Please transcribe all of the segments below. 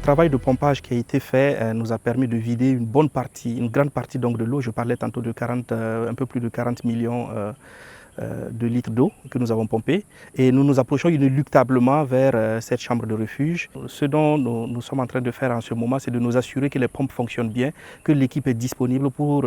travail de pompage qui a été fait nous a permis de vider une grande partie donc de l'eau. Je parlais tantôt de un peu plus de 40 millions de litres d'eau que nous avons pompé. Et nous nous approchons inéluctablement vers cette chambre de refuge. Ce dont nous sommes en train de faire en ce moment, c'est de nous assurer que les pompes fonctionnent bien, que l'équipe est disponible pour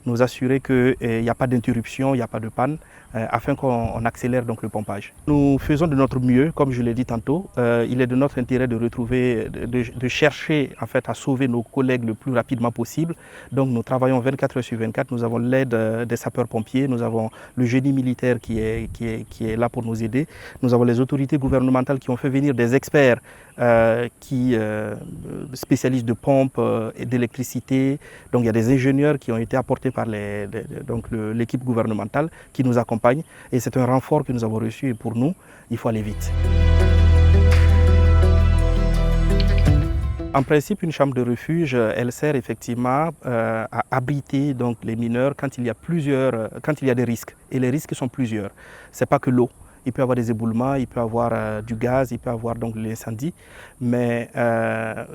nous assurer qu'il n'y a pas d'interruption, il n'y a pas de panne, afin qu'on accélère donc le pompage. Nous faisons de notre mieux, comme je l'ai dit tantôt. Il est de notre intérêt de retrouver, de chercher en fait à sauver nos collègues le plus rapidement possible. Donc nous travaillons 24 heures sur 24. Nous avons l'aide des sapeurs-pompiers, nous avons le génie militaire qui est là pour nous aider. Nous avons les autorités gouvernementales qui ont fait venir des experts spécialistes de pompes et d'électricité. Donc il y a des ingénieurs qui ont été apportés par l'équipe gouvernementale qui nous accompagne. Et c'est un renfort que nous avons reçu et pour nous, il faut aller vite. En principe, une chambre de refuge, elle sert effectivement à abriter donc, les mineurs quand il y a des risques. Et les risques sont plusieurs. Ce n'est pas que l'eau. Il peut y avoir des éboulements, il peut y avoir du gaz, il peut y avoir donc l'incendie. Mais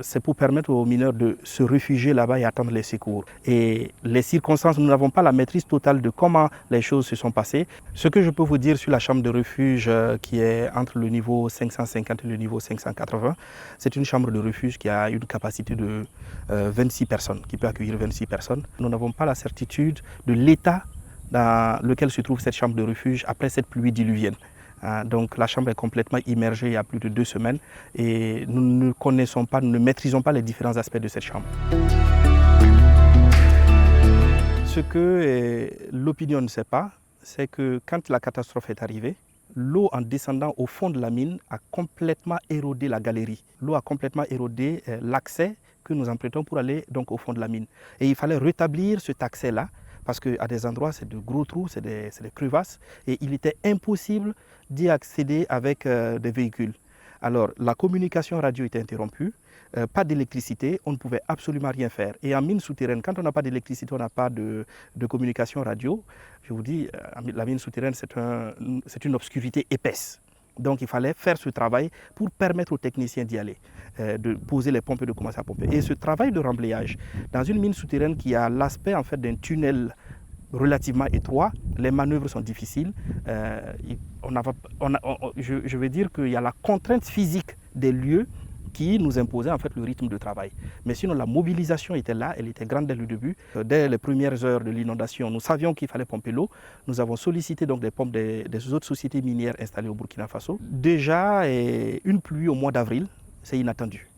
c'est pour permettre aux mineurs de se réfugier là-bas et attendre les secours. Et les circonstances, nous n'avons pas la maîtrise totale de comment les choses se sont passées. Ce que je peux vous dire sur la chambre de refuge qui est entre le niveau 550 et le niveau 580, c'est une chambre de refuge qui a une capacité de 26 personnes, qui peut accueillir 26 personnes. Nous n'avons pas la certitude de l'état dans lequel se trouve cette chambre de refuge après cette pluie diluvienne. Donc la chambre est complètement immergée il y a plus de 2 semaines et nous ne connaissons pas, nous ne maîtrisons pas les différents aspects de cette chambre. Ce que l'opinion ne sait pas, c'est que quand la catastrophe est arrivée, l'eau en descendant au fond de la mine a complètement érodé la galerie. L'eau a complètement érodé l'accès que nous empruntons pour aller donc, au fond de la mine. Et il fallait rétablir cet accès-là parce qu'à des endroits, c'est de gros trous, c'est des crevasses et il était impossible d'y accéder avec des véhicules. Alors, la communication radio était interrompue, pas d'électricité, on ne pouvait absolument rien faire. Et en mine souterraine, quand on n'a pas d'électricité, on n'a pas de communication radio, je vous dis, la mine souterraine, c'est une obscurité épaisse. Donc il fallait faire ce travail pour permettre aux techniciens d'y aller, de poser les pompes et de commencer à pomper. Et ce travail de remblayage, dans une mine souterraine qui a l'aspect en fait d'un tunnel relativement étroit, les manœuvres sont difficiles. Je veux dire qu'il y a la contrainte physique des lieux qui nous imposait en fait le rythme de travail. Mais sinon, la mobilisation était là, elle était grande dès le début. Dès les premières heures de l'inondation, nous savions qu'il fallait pomper l'eau. Nous avons sollicité donc des pompes des autres sociétés minières installées au Burkina Faso. Déjà, une pluie au mois d'avril, c'est inattendu.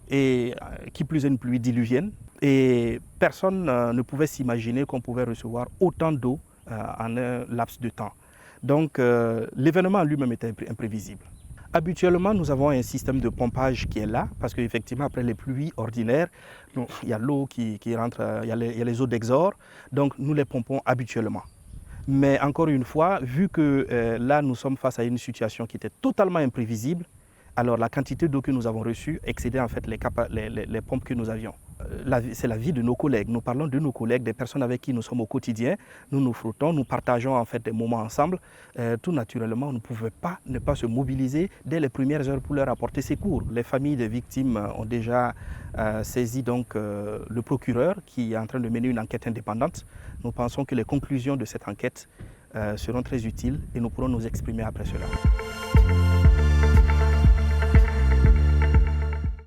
Et qui plus est une pluie diluvienne. Et personne ne pouvait s'imaginer qu'on pouvait recevoir autant d'eau en un laps de temps. Donc l'événement en lui-même était imprévisible. Habituellement, nous avons un système de pompage qui est là, parce qu'effectivement, après les pluies ordinaires, il y a l'eau qui rentre, il y a les eaux d'exor, donc nous les pompons habituellement. Mais encore une fois, vu que là, nous sommes face à une situation qui était totalement imprévisible, alors la quantité d'eau que nous avons reçue excédait en fait les pompes que nous avions. C'est la vie de nos collègues. Nous parlons de nos collègues, des personnes avec qui nous sommes au quotidien. Nous nous frottons, nous partageons en fait des moments ensemble. Tout naturellement, on ne pouvait pas ne pas se mobiliser dès les premières heures pour leur apporter secours. Les familles des victimes ont déjà saisi donc, le procureur qui est en train de mener une enquête indépendante. Nous pensons que les conclusions de cette enquête seront très utiles et nous pourrons nous exprimer après cela.